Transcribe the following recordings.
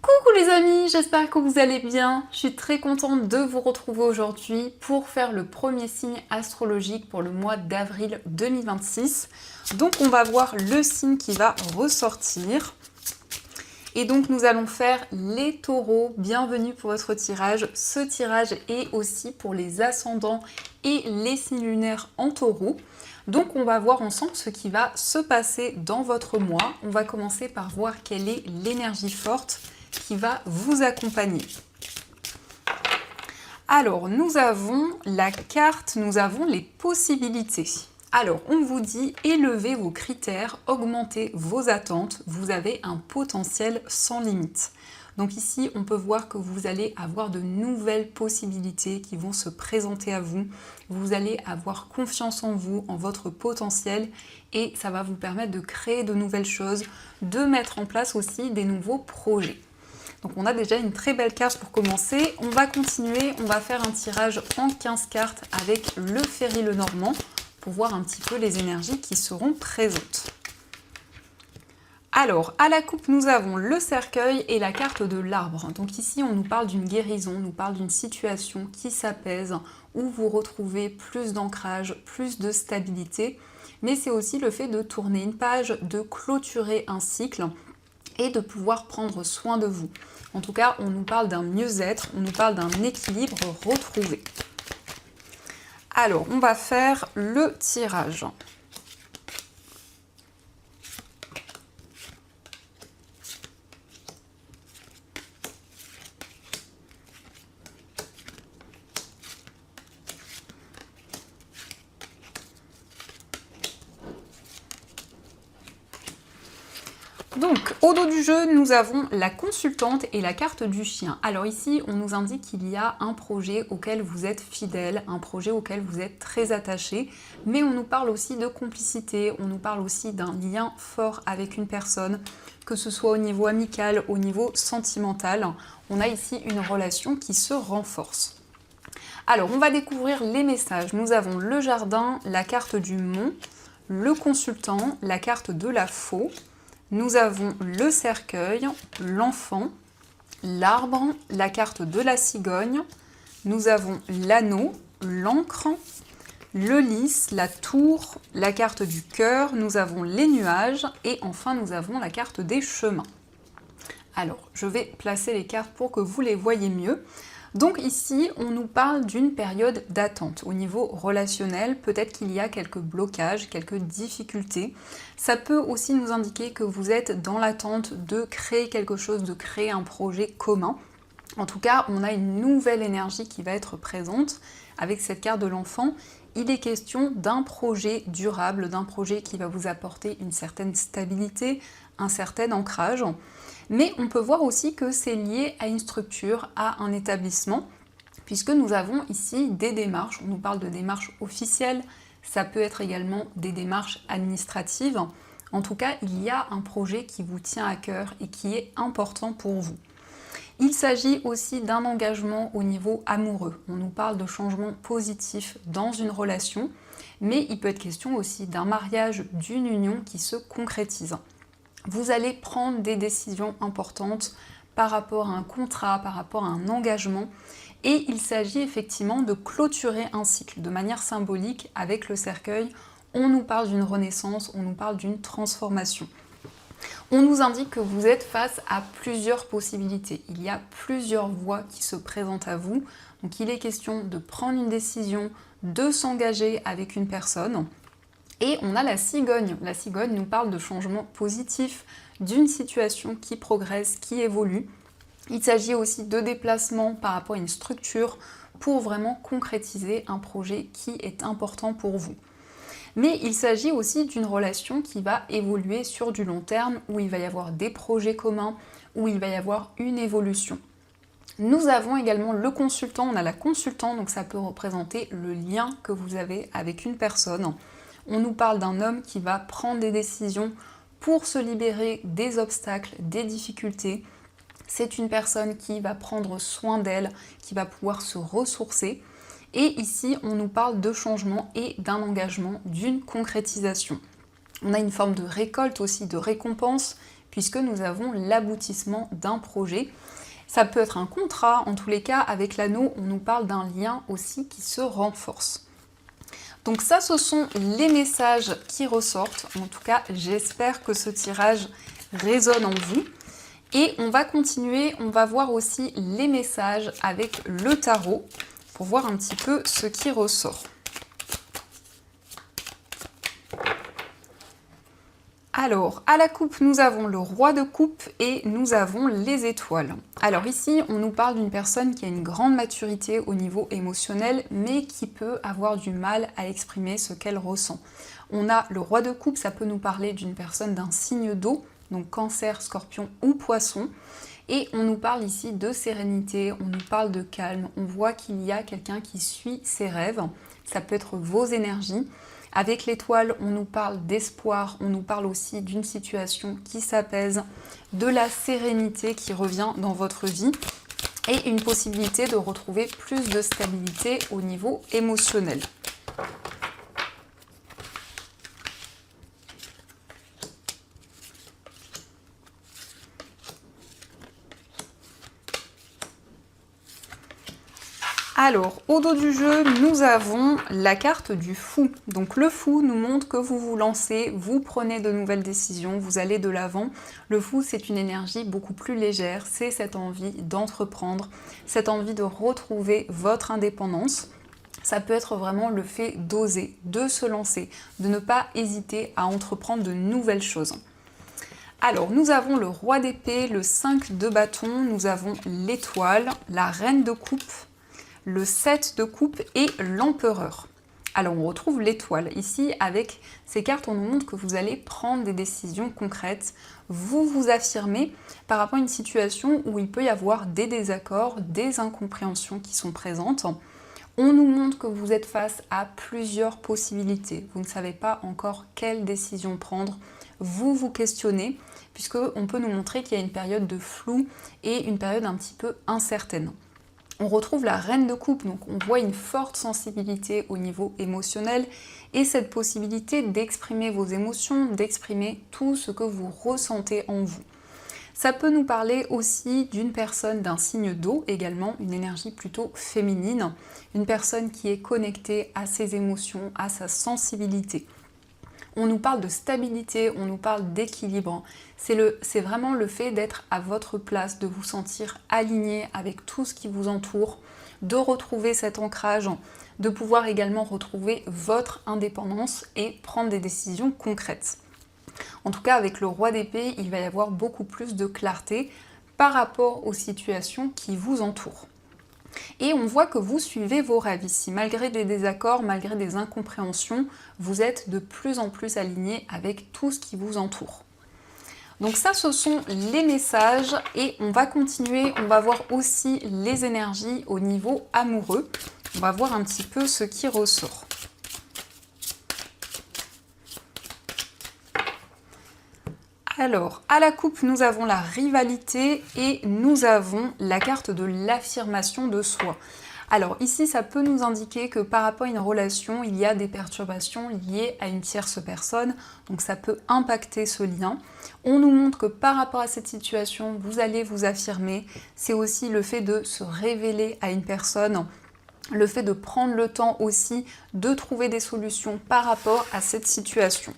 Coucou les amis, j'espère que vous allez bien. Je suis très contente de vous retrouver aujourd'hui pour faire le premier signe astrologique pour le mois d'avril 2026. Donc on va voir le signe qui va ressortir. Et donc nous allons faire les taureaux. Bienvenue pour votre tirage. Ce tirage est aussi pour les ascendants et les signes lunaires en taureau. Donc on va voir ensemble ce qui va se passer dans votre mois. On va commencer par voir quelle est l'énergie forte qui va vous accompagner. Alors, nous avons la carte, nous avons les possibilités. Alors, on vous dit élevez vos critères, augmentez vos attentes, vous avez un potentiel sans limite. Donc ici, on peut voir que vous allez avoir de nouvelles possibilités qui vont se présenter à vous. Vous allez avoir confiance en vous, en votre potentiel, et ça va vous permettre de créer de nouvelles choses, de mettre en place aussi des nouveaux projets. Donc on a déjà une très belle carte pour commencer. On va continuer, on va faire un tirage en 15 cartes avec le Ferry Lenormand pour voir un petit peu les énergies qui seront présentes. Alors, à la coupe, nous avons le cercueil et la carte de l'arbre. Donc ici, on nous parle d'une guérison, on nous parle d'une situation qui s'apaise, où vous retrouvez plus d'ancrage, plus de stabilité. Mais c'est aussi le fait de tourner une page, de clôturer un cycle et de pouvoir prendre soin de vous. En tout cas, on nous parle d'un mieux-être, on nous parle d'un équilibre retrouvé. Alors, on va faire le tirage. Donc, au dos du jeu, nous avons la consultante et la carte du chien. Alors ici, on nous indique qu'il y a un projet auquel vous êtes fidèle, un projet auquel vous êtes très attaché, mais on nous parle aussi de complicité, on nous parle aussi d'un lien fort avec une personne, que ce soit au niveau amical, au niveau sentimental. On a ici une relation qui se renforce. Alors, on va découvrir les messages. Nous avons le jardin, la carte du mont, le consultant, la carte de la faux. Nous avons le cercueil, l'enfant, l'arbre, la carte de la cigogne. Nous avons l'anneau, l'encre, le lys, la tour, la carte du cœur. Nous avons les nuages et enfin nous avons la carte des chemins. Alors, je vais placer les cartes pour que vous les voyez mieux. Donc ici, on nous parle d'une période d'attente. Au niveau relationnel, peut-être qu'il y a quelques blocages, quelques difficultés. Ça peut aussi nous indiquer que vous êtes dans l'attente de créer quelque chose, de créer un projet commun. En tout cas, on a une nouvelle énergie qui va être présente. Avec cette carte de l'enfant, il est question d'un projet durable, d'un projet qui va vous apporter une certaine stabilité, un certain ancrage. Mais on peut voir aussi que c'est lié à une structure, à un établissement, puisque nous avons ici des démarches. On nous parle de démarches officielles, ça peut être également des démarches administratives. En tout cas, il y a un projet qui vous tient à cœur et qui est important pour vous. Il s'agit aussi d'un engagement au niveau amoureux. On nous parle de changements positifs dans une relation, mais il peut être question aussi d'un mariage, d'une union qui se concrétise. Vous allez prendre des décisions importantes par rapport à un contrat, par rapport à un engagement, et il s'agit effectivement de clôturer un cycle de manière symbolique avec le cercueil. On nous parle d'une renaissance, on nous parle d'une transformation. On nous indique que vous êtes face à plusieurs possibilités. Il y a plusieurs voies qui se présentent à vous. Donc il est question de prendre une décision, de s'engager avec une personne. Et on a la cigogne. La cigogne nous parle de changements positifs, d'une situation qui progresse, qui évolue. Il s'agit aussi de déplacements par rapport à une structure pour vraiment concrétiser un projet qui est important pour vous. Mais il s'agit aussi d'une relation qui va évoluer sur du long terme, où il va y avoir des projets communs, où il va y avoir une évolution. Nous avons également le consultant, on a la consultante, donc ça peut représenter le lien que vous avez avec une personne. On nous parle d'un homme qui va prendre des décisions pour se libérer des obstacles, des difficultés. C'est une personne qui va prendre soin d'elle, qui va pouvoir se ressourcer. Et ici, on nous parle de changement et d'un engagement, d'une concrétisation. On a une forme de récolte aussi, de récompense, puisque nous avons l'aboutissement d'un projet. Ça peut être un contrat, en tous les cas, avec l'anneau, on nous parle d'un lien aussi qui se renforce. Donc ça, ce sont les messages qui ressortent. En tout cas, j'espère que ce tirage résonne en vous. Et on va continuer, on va voir aussi les messages avec le tarot pour voir un petit peu ce qui ressort. Alors, à la coupe, nous avons le roi de coupe et nous avons les étoiles. Alors ici, on nous parle d'une personne qui a une grande maturité au niveau émotionnel, mais qui peut avoir du mal à exprimer ce qu'elle ressent. On a le roi de coupe, ça peut nous parler d'une personne d'un signe d'eau, donc cancer, scorpion ou poisson. Et on nous parle ici de sérénité, on nous parle de calme, on voit qu'il y a quelqu'un qui suit ses rêves. Ça peut être vos énergies. Avec l'étoile, on nous parle d'espoir, on nous parle aussi d'une situation qui s'apaise, de la sérénité qui revient dans votre vie et une possibilité de retrouver plus de stabilité au niveau émotionnel. Alors, au dos du jeu, nous avons la carte du fou. Donc le fou nous montre que vous vous lancez, vous prenez de nouvelles décisions, vous allez de l'avant. Le fou, c'est une énergie beaucoup plus légère, c'est cette envie d'entreprendre, cette envie de retrouver votre indépendance. Ça peut être vraiment le fait d'oser, de se lancer, de ne pas hésiter à entreprendre de nouvelles choses. Alors, nous avons le roi d'épée, le 5 de bâton, nous avons l'étoile, la reine de coupe, le 7 de coupe et l'empereur. Alors on retrouve l'étoile. Ici, avec ces cartes, on nous montre que vous allez prendre des décisions concrètes, vous vous affirmez par rapport à une situation où il peut y avoir des désaccords, des incompréhensions qui sont présentes. On nous montre que vous êtes face à plusieurs possibilités. Vous ne savez pas encore quelle décision prendre. Vous vous questionnez, puisqu'on peut nous montrer qu'il y a une période de flou et une période un petit peu incertaine. On retrouve la reine de coupe, donc on voit une forte sensibilité au niveau émotionnel et cette possibilité d'exprimer vos émotions, d'exprimer tout ce que vous ressentez en vous. Ça peut nous parler aussi d'une personne d'un signe d'eau, également une énergie plutôt féminine, une personne qui est connectée à ses émotions, à sa sensibilité. On nous parle de stabilité, on nous parle d'équilibre. C'est vraiment le fait d'être à votre place, de vous sentir aligné avec tout ce qui vous entoure, de retrouver cet ancrage, de pouvoir également retrouver votre indépendance et prendre des décisions concrètes. En tout cas, avec le roi d'épée, il va y avoir beaucoup plus de clarté par rapport aux situations qui vous entourent. Et on voit que vous suivez vos rêves ici. Malgré des désaccords, malgré des incompréhensions, vous êtes de plus en plus aligné avec tout ce qui vous entoure. Donc ça, ce sont les messages et on va continuer. On va voir aussi les énergies au niveau amoureux. On va voir un petit peu ce qui ressort. Alors, à la coupe, nous avons la rivalité et nous avons la carte de l'affirmation de soi. Alors ici, ça peut nous indiquer que par rapport à une relation, il y a des perturbations liées à une tierce personne, donc ça peut impacter ce lien. On nous montre que par rapport à cette situation, vous allez vous affirmer. C'est aussi le fait de se révéler à une personne, le fait de prendre le temps aussi de trouver des solutions par rapport à cette situation.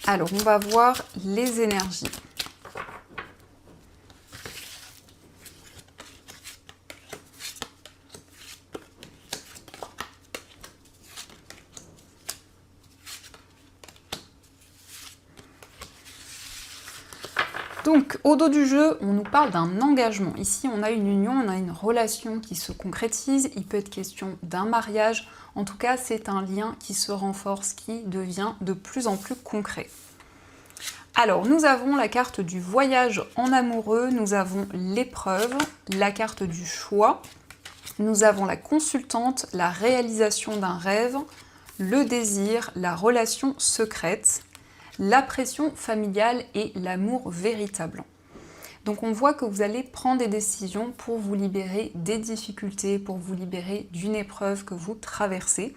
Alors, on va voir les énergies. Donc, au dos du jeu, on nous parle d'un engagement. Ici, on a une union, on a une relation qui se concrétise. Il peut être question d'un mariage. En tout cas, c'est un lien qui se renforce, qui devient de plus en plus concret. Alors, nous avons la carte du voyage en amoureux, nous avons l'épreuve, la carte du choix, nous avons la consultante, la réalisation d'un rêve, le désir, la relation secrète, la pression familiale et l'amour véritable. Donc on voit que vous allez prendre des décisions pour vous libérer des difficultés, pour vous libérer d'une épreuve que vous traversez.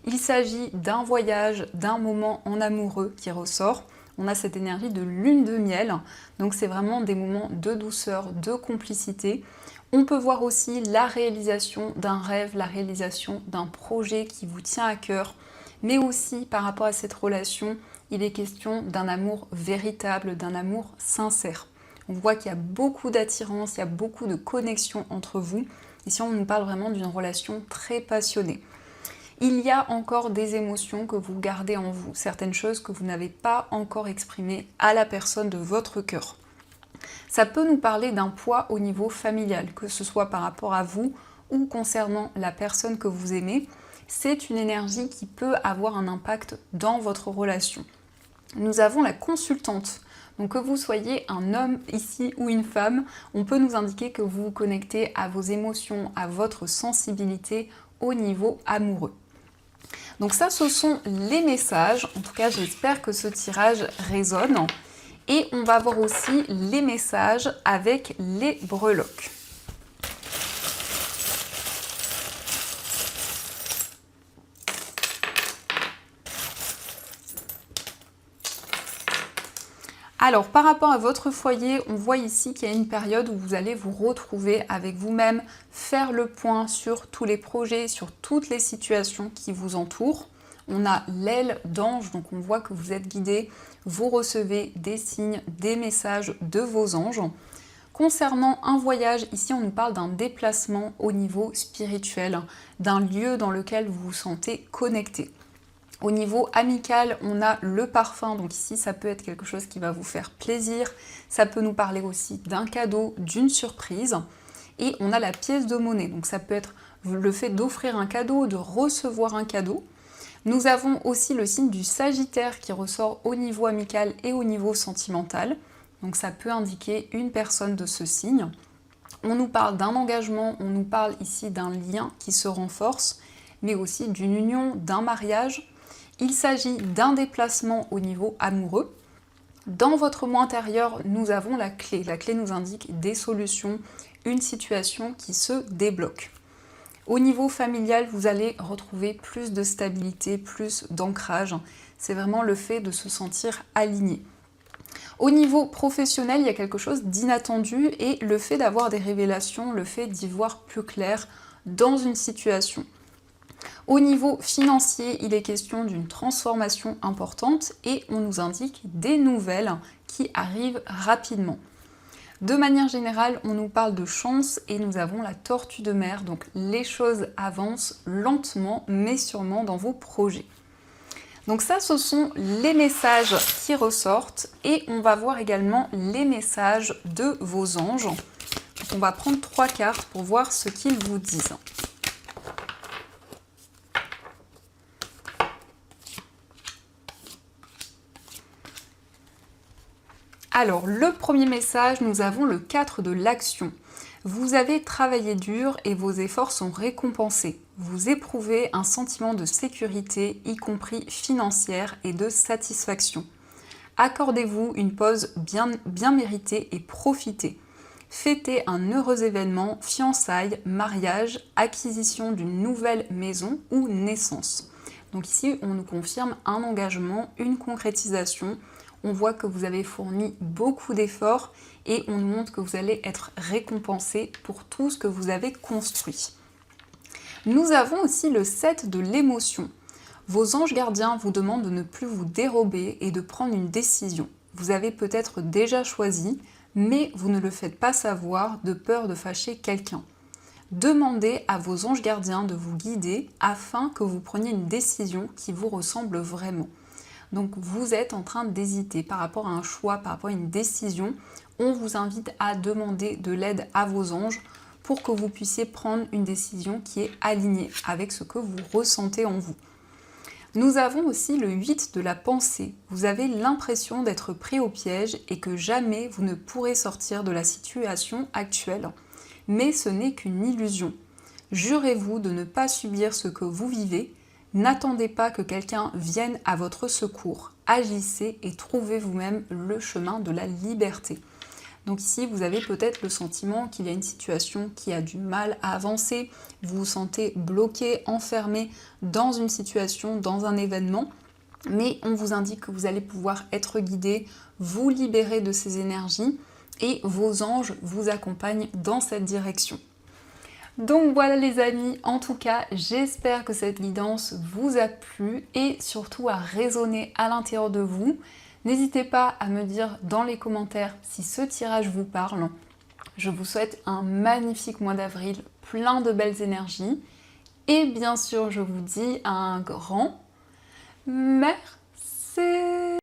Il s'agit d'un voyage, d'un moment en amoureux qui ressort. On a cette énergie de lune de miel, donc c'est vraiment des moments de douceur, de complicité. On peut voir aussi la réalisation d'un rêve, la réalisation d'un projet qui vous tient à cœur, mais aussi par rapport à cette relation, il est question d'un amour véritable, d'un amour sincère. On voit qu'il y a beaucoup d'attirance, il y a beaucoup de connexion entre vous. Ici, on nous parle vraiment d'une relation très passionnée. Il y a encore des émotions que vous gardez en vous, certaines choses que vous n'avez pas encore exprimées à la personne de votre cœur. Ça peut nous parler d'un poids au niveau familial, que ce soit par rapport à vous ou concernant la personne que vous aimez. C'est une énergie qui peut avoir un impact dans votre relation. Nous avons la consultante. Donc que vous soyez un homme ici ou une femme, on peut nous indiquer que vous vous connectez à vos émotions, à votre sensibilité au niveau amoureux. Donc ça, ce sont les messages. En tout cas, j'espère que ce tirage résonne. Et on va voir aussi les messages avec les breloques. Alors, par rapport à votre foyer, on voit ici qu'il y a une période où vous allez vous retrouver avec vous-même, faire le point sur tous les projets, sur toutes les situations qui vous entourent. On a l'aile d'ange, donc on voit que vous êtes guidé, vous recevez des signes, des messages de vos anges. Concernant un voyage, ici on nous parle d'un déplacement au niveau spirituel, d'un lieu dans lequel vous vous sentez connecté. Au niveau amical, on a le parfum, donc ici ça peut être quelque chose qui va vous faire plaisir. Ça peut nous parler aussi d'un cadeau, d'une surprise. Et on a la pièce de monnaie, donc ça peut être le fait d'offrir un cadeau, de recevoir un cadeau. Nous avons aussi le signe du Sagittaire qui ressort au niveau amical et au niveau sentimental. Donc ça peut indiquer une personne de ce signe. On nous parle d'un engagement, on nous parle ici d'un lien qui se renforce, mais aussi d'une union, d'un mariage. Il s'agit d'un déplacement au niveau amoureux. Dans votre moi intérieur, nous avons la clé. La clé nous indique des solutions, une situation qui se débloque. Au niveau familial, vous allez retrouver plus de stabilité, plus d'ancrage. C'est vraiment le fait de se sentir aligné. Au niveau professionnel, il y a quelque chose d'inattendu et le fait d'avoir des révélations, le fait d'y voir plus clair dans une situation. Au niveau financier, il est question d'une transformation importante et on nous indique des nouvelles qui arrivent rapidement. De manière générale, on nous parle de chance et nous avons la tortue de mer, donc les choses avancent lentement mais sûrement dans vos projets. Donc ça, ce sont les messages qui ressortent et on va voir également les messages de vos anges. Donc on va prendre 3 cartes pour voir ce qu'ils vous disent. Alors, le premier message, nous avons le 4 de l'action. Vous avez travaillé dur et vos efforts sont récompensés. Vous éprouvez un sentiment de sécurité, y compris financière, et de satisfaction. Accordez-vous une pause bien méritée et profitez. Fêtez un heureux événement, fiançailles, mariage, acquisition d'une nouvelle maison ou naissance. Donc ici, on nous confirme un engagement, une concrétisation. On voit que vous avez fourni beaucoup d'efforts et on nous montre que vous allez être récompensé pour tout ce que vous avez construit. Nous avons aussi le 7 de l'émotion. Vos anges gardiens vous demandent de ne plus vous dérober et de prendre une décision. Vous avez peut-être déjà choisi, mais vous ne le faites pas savoir de peur de fâcher quelqu'un. Demandez à vos anges gardiens de vous guider afin que vous preniez une décision qui vous ressemble vraiment. Donc vous êtes en train d'hésiter par rapport à un choix, par rapport à une décision. On vous invite à demander de l'aide à vos anges pour que vous puissiez prendre une décision qui est alignée avec ce que vous ressentez en vous. Nous avons aussi le 8 de la pensée. Vous avez l'impression d'être pris au piège et que jamais vous ne pourrez sortir de la situation actuelle. Mais ce n'est qu'une illusion. Jurez-vous de ne pas subir ce que vous vivez. N'attendez pas que quelqu'un vienne à votre secours. Agissez et trouvez vous-même le chemin de la liberté. Donc ici, vous avez peut-être le sentiment qu'il y a une situation qui a du mal à avancer. Vous vous sentez bloqué, enfermé dans une situation, dans un événement. mais on vous indique que vous allez pouvoir être guidé, vous libérer de ces énergies et vos anges vous accompagnent dans cette direction. Donc voilà les amis, en tout cas j'espère que cette guidance vous a plu et surtout a résonné à l'intérieur de vous. N'hésitez pas à me dire dans les commentaires si ce tirage vous parle. Je vous souhaite un magnifique mois d'avril, plein de belles énergies. Et bien sûr, je vous dis un grand merci.